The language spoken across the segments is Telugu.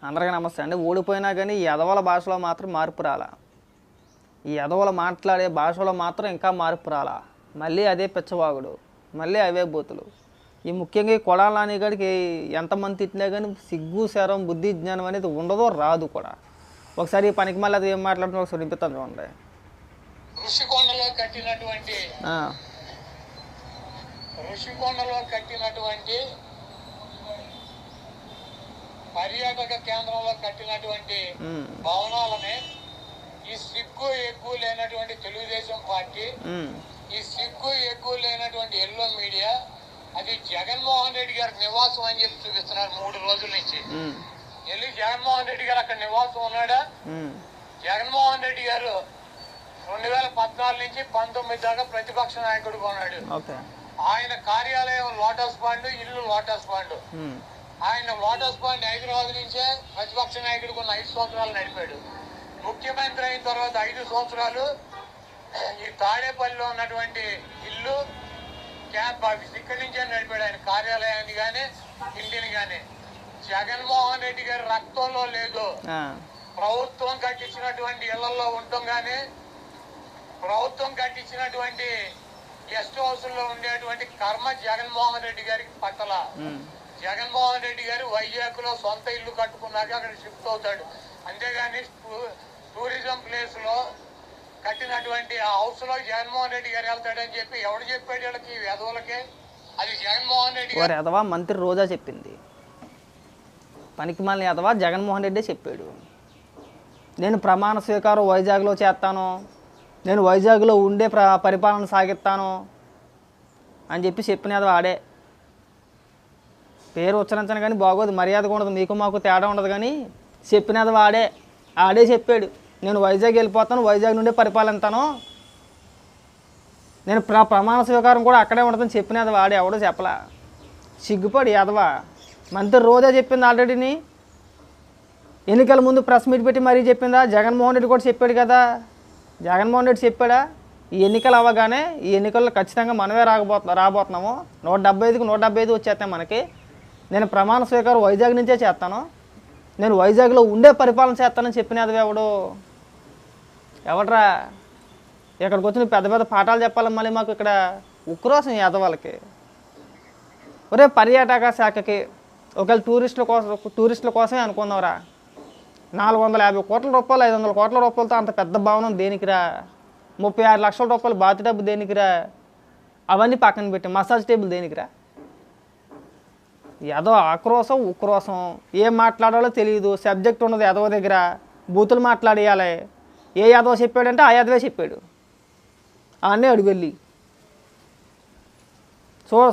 అందరికీ నమస్తే అండి. ఓడిపోయినా కానీ ఈ ఎదవల భాషలో మాత్రం మార్పు రాలా. ఈ ఎదవలు మాట్లాడే భాషలో మాత్రం ఇంకా మార్పు రాలా. మళ్ళీ అదే పిచ్చవాగుడు, మళ్ళీ అవే బూతులు. ఈ ముఖ్యంగా ఈ కొడాల నానిగాడికి ఎంతమంది తిట్టినా కానీ సిగ్గు శరం బుద్ధి జ్ఞానం అనేది ఉండదో రాదు కూడా. ఒకసారి ఈ పనికి మళ్ళీ అది ఏం మాట్లాడుతున్నా ఒకసారి వినిపిస్తాను చూడండి. ఋషికొండలో కట్టినటువంటి పర్యాటక కేంద్రంలో కట్టినటువంటి భవనాలని ఈ సిగ్గు ఎక్కువ లేనటువంటి తెలుగుదేశం పార్టీ, ఈ సిగ్గు ఎక్కువ లేనటువంటి ఎల్లో మీడియా అది జగన్మోహన్ రెడ్డి గారి నివాసం అని చెప్పి చూపిస్తున్నారు 3 రోజుల నుంచి. వెళ్ళి జగన్మోహన్ రెడ్డి గారు అక్కడ నివాసం ఉన్నాడా? జగన్మోహన్ రెడ్డి గారు 2014 నుంచి 19 దాకా ప్రతిపక్ష నాయకుడుగా ఉన్నాడు. ఆయన కార్యాలయం లోటస్ పాండ్, ఇల్లు లోటస్ పాండ్. ఆయన లోటస్ పాండ్ హైదరాబాద్ నుంచే ప్రతిపక్ష నాయకుడికి ఉన్న 5 సంవత్సరాలు నడిపాడు. ముఖ్యమంత్రి అయిన తర్వాత 5 సంవత్సరాలు ఈ తాడేపల్లిలో ఉన్నటువంటి ఇల్లు క్యాంప్ ఆఫీస్ ఇక్కడి నుంచే నడిపాడు. ఆయన కార్యాలయాన్ని కానీ ఇంటిని కానీ. జగన్మోహన్ రెడ్డి గారి రక్తంలో లేదు. ప్రభుత్వం కట్టించినటువంటి ఇళ్లలో ఉండటం కానీ, ప్రభుత్వం కట్టించినటువంటి గెస్ట్ హౌస్ లో ఉండేటువంటి కర్మ జగన్మోహన్ రెడ్డి గారికి పట్టల. జగన్మోహన్ రెడ్డి గారు వైజాగ్ లో సొంత ఇల్లు కట్టుకున్నాక అక్కడ షిఫ్ట్ అవుతాడు. అంతేగాని టూరిజం ప్లేస్ లో కట్టినటువంటి ఆ హౌస్ లో జగన్మోహన్ రెడ్డి గారు వెళ్తాడని చెప్పి ఎవడు చెప్పాడు వీళ్ళకి, వెధవులకే? అది జగన్మోహన్ రెడ్డి గారు ఎదవా మంత్రి రోజా చెప్పింది. పనికి మళ్ళీ ఎదవా జగన్మోహన్ రెడ్డి చెప్పాడు. నేను ప్రమాణ స్వీకారం వైజాగ్లో చేస్తాను, నేను వైజాగ్లో ఉండే పరిపాలన సాగిస్తాను అని చెప్పి చెప్పినది ఆడే. పేరు ఉచ్చరించను కానీ బాగోదు, మర్యాదగా ఉండదు, మీకు మాకు తేడా ఉండదు. కానీ చెప్పినది ఆడే చెప్పాడు. నేను వైజాగ్ వెళ్ళిపోతాను, వైజాగ్ నుండే పరిపాలిస్తాను, నేను ప్రమాణ స్వీకారం కూడా అక్కడే ఉండదని చెప్పినది వాడే. ఎవడో చెప్పలా. సిగ్గుపడి ఎదవా మంత్రి రోజా చెప్పింది ఆల్రెడీని. ఎన్నికల ముందు ప్రెస్ మీట్ పెట్టి మరీ చెప్పిందా? జగన్మోహన్ రెడ్డి కూడా చెప్పాడు కదా. జగన్మోహన్ రెడ్డి చెప్పాడా? ఈ ఎన్నికలు అవ్వగానే ఈ ఎన్నికల్లో ఖచ్చితంగా మనమే రాబోతున్నాము, 175కి 175 వచ్చేస్తాయి మనకి. నేను ప్రమాణ స్వీకారం వైజాగ్ నుంచే చేస్తాను, నేను వైజాగ్లో ఉండే పరిపాలన చేస్తానని చెప్పినది ఎవడరా? ఇక్కడికి వచ్చి పెద్ద పెద్ద పాఠాలు చెప్పాలి మళ్ళీ మాకు ఇక్కడ. ఉక్రోసం ఎదవాళ్ళకి. ఒరే పర్యాటక శాఖకి ఒకవేళ టూరిస్టుల కోసమే అనుకుందాంరా, 450 కోట్ల రూపాయలు 500 కోట్ల రూపాయలతో అంత పెద్ద భవనం దేనికిరా? 36 లక్షల రూపాయలు బాత్ టబ్ దేనికిరా? అవన్నీ పక్కన పెట్టి మసాజ్ టేబుల్ దేనికిరా? ఏదో ఆక్రోశం ఉక్రోశం, ఏం మాట్లాడాలో తెలియదు, సబ్జెక్ట్ ఉన్నది ఎదవ దగ్గర, బూతులు మాట్లాడేయాలి. ఏ యాదవ చెప్పాడంటే ఆ యాదవే చెప్పాడు. అవన్నీ అడుగు వెళ్ళి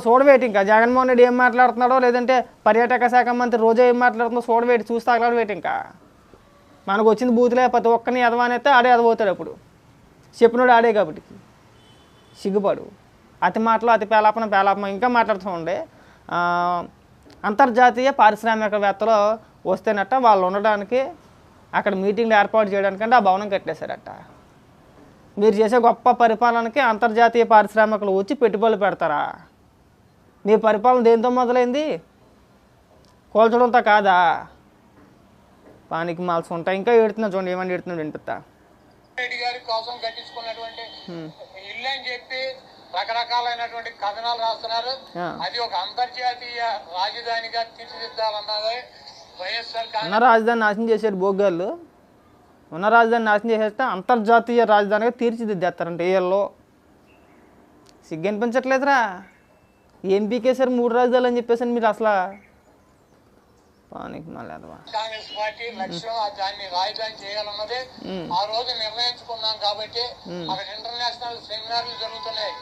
చూడవేటి. ఇంకా జగన్మోహన్ రెడ్డి ఏం మాట్లాడుతున్నాడో, లేదంటే పర్యాటక శాఖ మంత్రి రోజా ఏం మాట్లాడుతుందో చూడవేటి, చూసి తగలవేటి. ఇంకా మనకు వచ్చింది బూతులే, ప్రతి ఒక్కరిని ఎదవానైతే ఆడే ఎదవవుతాడు. అప్పుడు చెప్పినోడు ఆడే కాబట్టి సిగ్గుపడు. అతి మాటలు అతి పేలాపన ఇంకా మాట్లాడుతూ ఉండే. అంతర్జాతీయ పారిశ్రామికవేత్తలు వస్తేనట్ట వాళ్ళు ఉండడానికి అక్కడ మీటింగ్లు ఏర్పాటు చేయడానికంటే ఆ భవనం కట్టేశారట. మీరు చేసే గొప్ప పరిపాలనకి అంతర్జాతీయ పారిశ్రామికలు వచ్చి పెట్టుబడులు పెడతారా? మీ పరిపాలన దేంతో మొదలైంది? కోల్చడంతో కాదా? పానికి మాల్సి ఉంటాయి. ఇంకా ఏడుతున్నా చూడండి, ఏమని ఏడుతున్నా వినిపిస్తా. రెడ్డి గారి కోసం కట్టించుకున్నటువంటి ఇల్లు అని చెప్పి రకరకాలైనటువంటి కథనాలు రాస్తున్నారు. అది ఒక అంతర్జాతీయ రాజధానిగా తీర్చిదిద్దాలన్నది వైఎస్ఆర్. ఉన్న రాజధాని నాశనం చేశారు బోగ్గాళ్ళు. ఉన్న రాజధాని నాశనం చేసేస్తే అంతర్జాతీయ రాజధానిగా తీర్చిదిద్దేస్తారంటే ఏళ్ళలో. సిగ్గు అనిపించట్లేదురా? ఏం పీకేశారు 3 రాజధానులు అని చెప్పేసి మీరు అసలు. కాంగ్రెస్ పార్టీ లక్ష్యం దాన్ని రాజధాని చేయాలన్నదే ఆ రోజు నిర్ణయించుకున్నాం. కాబట్టి అక్కడ ఇంటర్నేషనల్ సెమినార్లు జరుగుతున్నాయి.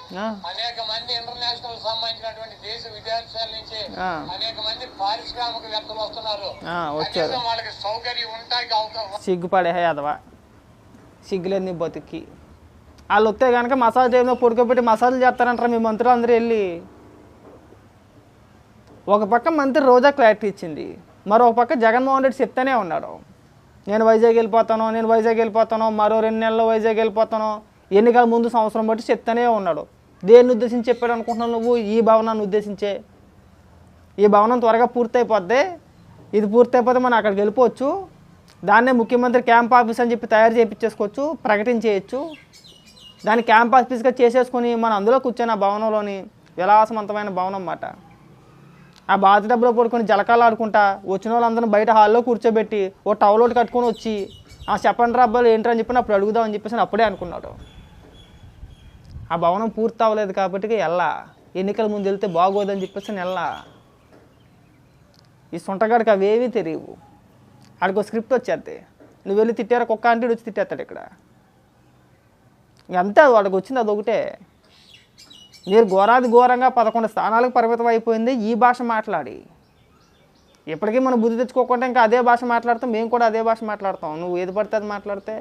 అనేక మంది ఇంటర్నేషనల్ సంబంధించినటువంటి దేశ విదేశాల నుంచి అనేక మంది పారిశ్రామికవేత్తలు వస్తున్నారు. వాళ్ళకి సౌకర్యం ఉంటాయి. సిగ్గుపడే యాదవా, సిగ్గులేదు నీ బతుక్కి. వాళ్ళు వస్తే కనుక మసాజ్ టైంలో పొడుకోబెట్టి మసాజులు చేస్తారంటారా మీ మంత్రులు అందరూ వెళ్ళి. ఒక పక్క మంత్రి రోజా క్లారిటీ ఇచ్చింది, మరొక పక్క జగన్మోహన్ రెడ్డి చెప్తానే ఉన్నాడు, నేను వైజాగ్ వెళ్ళిపోతాను, మరో 2 నెలల్లో వైజాగ్ వెళ్ళిపోతాను, ఎన్నికల ముందు సంవత్సరం బట్టి చెప్తానే ఉన్నాడు. దేన్ని ఉద్దేశించి చెప్పాడు అనుకుంటున్నావు నువ్వు? ఈ భవనాన్ని ఉద్దేశించే. ఈ భవనం త్వరగా పూర్తయిపోద్ది, ఇది పూర్తయిపోతే మనం అక్కడికి వెళ్ళిపోవచ్చు, దాన్నే ముఖ్యమంత్రి క్యాంప్ ఆఫీస్ అని చెప్పి తయారు చేయించేసుకోవచ్చు, ప్రకటించేయచ్చు. దాన్ని క్యాంప్ ఆఫీస్గా చేసేసుకొని మనం అందులో కూర్చొని ఆ భవనంలోని విలాసవంతమైన భవనం అన్నమాట. ఆ బాత్ డబ్బులో పడుకొని జలకాలు ఆడుకుంటా వచ్చిన వాళ్ళందరూ బయట హాల్లో కూర్చోబెట్టి ఓ టవల్ ఒకటి కట్టుకొని వచ్చి చెప్పండి రా అబ్బాయిలు ఏంటని చెప్పి అప్పుడు అడుగుదామని చెప్పేసి అప్పుడే అనుకున్నాడు. ఆ భవనం పూర్తి అవ్వలేదు కాబట్టి వెళ్ళా, ఎన్నికల ముందు వెళ్తే బాగోదని చెప్పేసి వెళ్ళా. ఈ సొంటగాడికి అవేవీ తెలియవు. ఆడికి స్క్రిప్ట్ వచ్చేది, నువ్వు వెళ్ళి తిట్టారా కుక్క అంటే వచ్చి తిట్టేస్తాడు ఇక్కడ. అంతే వాడికి వచ్చింది అదొకటే. మీరు ఘోరంగా 11 స్థానాలకు పరిమితం అయిపోయింది ఈ భాష మాట్లాడి. ఇప్పటికీ మనం బుద్ధి తెచ్చుకోకుండా ఇంకా అదే భాష మాట్లాడతాం, మేము కూడా అదే భాష మాట్లాడతాం. నువ్వు ఏది పడితే అది మాట్లాడితే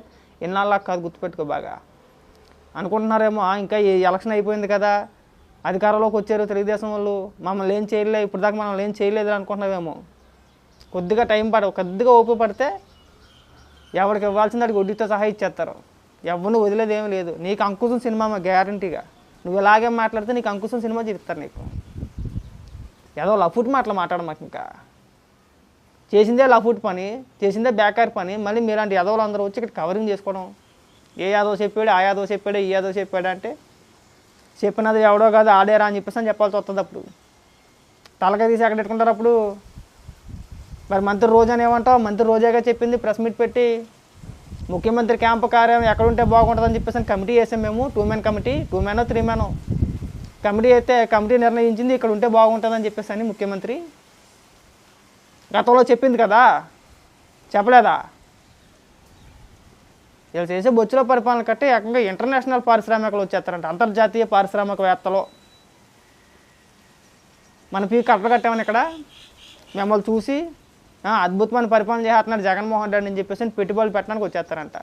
ఇన్నాళ్ళకి కాదు, గుర్తుపెట్టుకో బాగా. అనుకుంటున్నారేమో ఇంకా ఈ ఎలక్షన్ అయిపోయింది కదా, అధికారంలోకి వచ్చారు తెలుగుదేశం వాళ్ళు, మమ్మల్ని ఏం చేయలేదు, ఇప్పుడు దాకా మనం ఏం చేయలేదు అనుకుంటున్నావేమో. కొద్దిగా టైం కొద్దిగా ఓపిక పడితే ఎవరికి ఇవ్వాల్సింది వాడికి వడ్డీతో సహా ఇచ్చేస్తారు. ఎవరిని వదిలేదు ఏమీ లేదు. నీకు అంకుశం సినిమా గ్యారంటీగా, నువ్వు ఇలాగే మాట్లాడితే నీకు అంకుశం సినిమా చూపిస్తారు నీకు. ఏదో లఫుట్ మాట్లాడ మాకు ఇంకా చేసిందే లఫుట్ పని, చేసిందే బేకార్ పని. మళ్ళీ మీలాంటి యాదవులు అందరూ వచ్చి ఇక్కడ కవరింగ్ చేసుకోవడం, ఏ యాదవ్ చెప్పాడు, ఆ యాదవ్ చెప్పాడు, ఈ యాదవ్ చెప్పాడు అంటే చెప్పినది ఎవడో కాదు ఆడేరా అని చెప్పేసి అని చెప్పాల్సి వస్తుంది. అప్పుడు తలకాయ తీసి ఎక్కడ పెట్టుకుంటారు అప్పుడు. మరి మంత్రి రోజా అని ఏమంటావు, మంత్రి రోజాగా చెప్పింది ప్రెస్ మీట్ పెట్టి ముఖ్యమంత్రి క్యాంపు కార్యం ఎక్కడుంటే బాగుంటుందని చెప్పేసి కమిటీ వేసాం మేము. 2 మెన్ కమిటీ, 2 మెనో 3 మెనో కమిటీ అయితే కమిటీ నిర్ణయించింది ఇక్కడ ఉంటే బాగుంటుందని చెప్పేసి అని ముఖ్యమంత్రి గతంలో చెప్పింది కదా, చెప్పలేదా? వీళ్ళు చేసే బొచ్చులో పరిపాలన కట్టి ఏకంగా ఇంటర్నేషనల్ పారిశ్రామికలు వచ్చేస్తారంట, అంతర్జాతీయ పారిశ్రామికవేత్తలు. మన పీ కట్టలు కట్టామని ఇక్కడ మిమ్మల్ని చూసి అద్భుతమైన పరిపాలన చేస్తున్నాడు జగన్మోహన్ రెడ్డి అని చెప్పేసి పెట్టుబడులు పెట్టడానికి వచ్చేస్తారంట.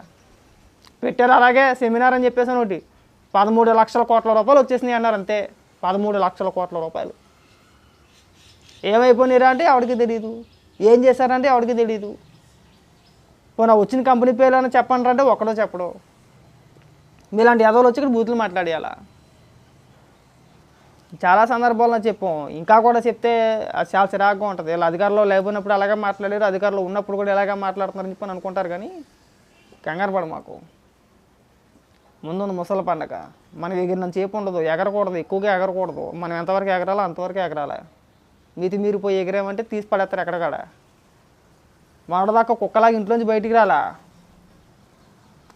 పెట్టారు అలాగే సెమినార్ అని చెప్పేసి ఒకటి 13 లక్షల కోట్ల రూపాయలు వచ్చేసినాయి అన్నారు. అంతే, 13 లక్షల కోట్ల రూపాయలు. ఏమైపోయినారా అంటే ఎవరికి తెలియదు, ఏం చేశారంటే ఎవరికి తెలియదు. పోనా వచ్చిన కంపెనీ పేరు అని చెప్పండి అంటే ఒక్కడో చెప్పడు. మీలాంటి యాదవులు వచ్చి ఇక్కడ బూతులు మాట్లాడేయాలా. చాలా సందర్భాల్లో చెప్పాం, ఇంకా కూడా చెప్తే అది చాలా చిరాకుగా ఉంటుంది. వీళ్ళు అధికారంలో లేకపోయినప్పుడు అలాగే మాట్లాడారు, అధికారంలో ఉన్నప్పుడు కూడా ఇలాగే మాట్లాడుతున్నారని చెప్పి అనుకుంటారు. కానీ కంగారు పడ, మాకు ముందుంది ముసలి పండగ. మనకి ఎగిరినంత చేపు ఉండదు, ఎగరకూడదు, ఎక్కువగా ఎగరకూడదు. మనం ఎంతవరకు ఎగరాలో అంతవరకు ఎగరాలి. మీతి మీరు పోయి ఎగిరామంటే తీసి పడేస్తారు ఎక్కడకాడ. మాడదాకా కుక్కలాగా ఇంట్లోంచి బయటికి రాలా.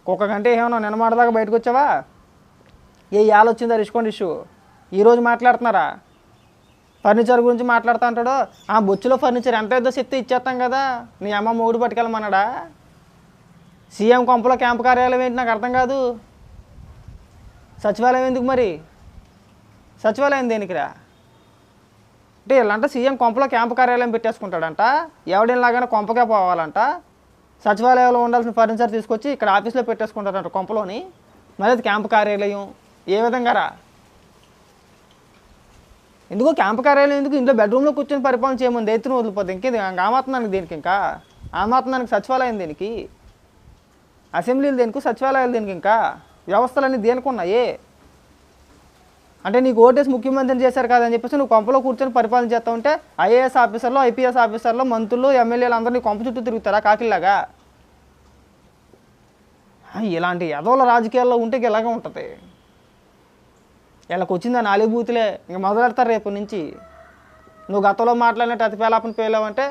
కుక్క కంటే ఏమన్నా నిన్న మాడదాకా బయటకు వచ్చావా? ఏ యాలు వచ్చిందా రిష్కొండ ఇష్యూ ఈరోజు మాట్లాడుతున్నారా? ఫర్నిచర్ గురించి మాట్లాడుతూ అంటాడు. బొచ్చులో ఫర్నిచర్ ఎంత ఏదో చెప్తే ఇచ్చేస్తాం కదా, నీ అమ్మ మొగుడు పట్టుకెళ్ళమన్నాడా? సీఎం కొంపలో క్యాంపు కార్యాలయం ఏంటి నాకు అర్థం కాదు. సచివాలయం ఎందుకు మరి? సచివాలయం దేనికిరా అంటే ఇలాంటి సీఎం కొంపలో క్యాంపు కార్యాలయం పెట్టేసుకుంటాడంట. ఎవడిలాగానే కొంపకే పోవాలంట. సచివాలయంలో ఉండాల్సిన ఫర్నిచర్ తీసుకొచ్చి ఇక్కడ ఆఫీస్లో పెట్టేసుకుంటారంట కొంపలోని. మరి అది క్యాంపు కార్యాలయం ఏ విధంగా రా? ఎందుకో క్యాంపు కార్యాలయం ఎందుకు? ఇంట్లో బెడ్రూమ్లో కూర్చొని పరిపాలన చేయమని ఎత్తున వదిలిపోతుంది. ఇంకేది ఆమాత్నానికి దేనికి? ఇంకా ఆమాత్నానికి సచివాలయం దేనికి? అసెంబ్లీలు దేనికి? సచివాలయాలు దేనికి? ఇంకా వ్యవస్థలన్నీ దేనికి ఉన్నాయి? అంటే నీకు ఓటేసి ముఖ్యమంత్రిని చేశారు కాదని చెప్పేసి నువ్వు కొంపలో కూర్చొని పరిపాలన చేస్తూ ఉంటే ఐఏఎస్ ఆఫీసర్లు, ఐపీఎస్ ఆఫీసర్లు, మంత్రులు, ఎమ్మెల్యేలు అందరూ నీ కొంప చుట్టూ తిరుగుతారా కాకిల్లాగా? ఇలాంటి ఎదవల రాజకీయాల్లో ఉంటే ఇలాగే ఉంటుంది. వీళ్ళకి వచ్చిందా 4 బూతులే ఇంక మొదలెడతారు రేపు నుంచి. నువ్వు గతంలో మాట్లాడినట్టు అతి పేలాపని పేలావంటే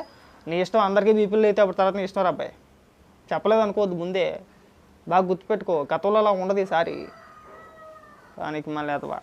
నీ ఇష్టం. అందరికీ బీపీలు అయితే అప్పుడు తర్వాత నీ ఇష్టం అబ్బాయి. చెప్పలేదు అనుకోవద్దు ముందే, బాగా గుర్తుపెట్టుకో. గతంలో అలా ఉండదు ఈసారి. దానికి మళ్ళీ అదవా.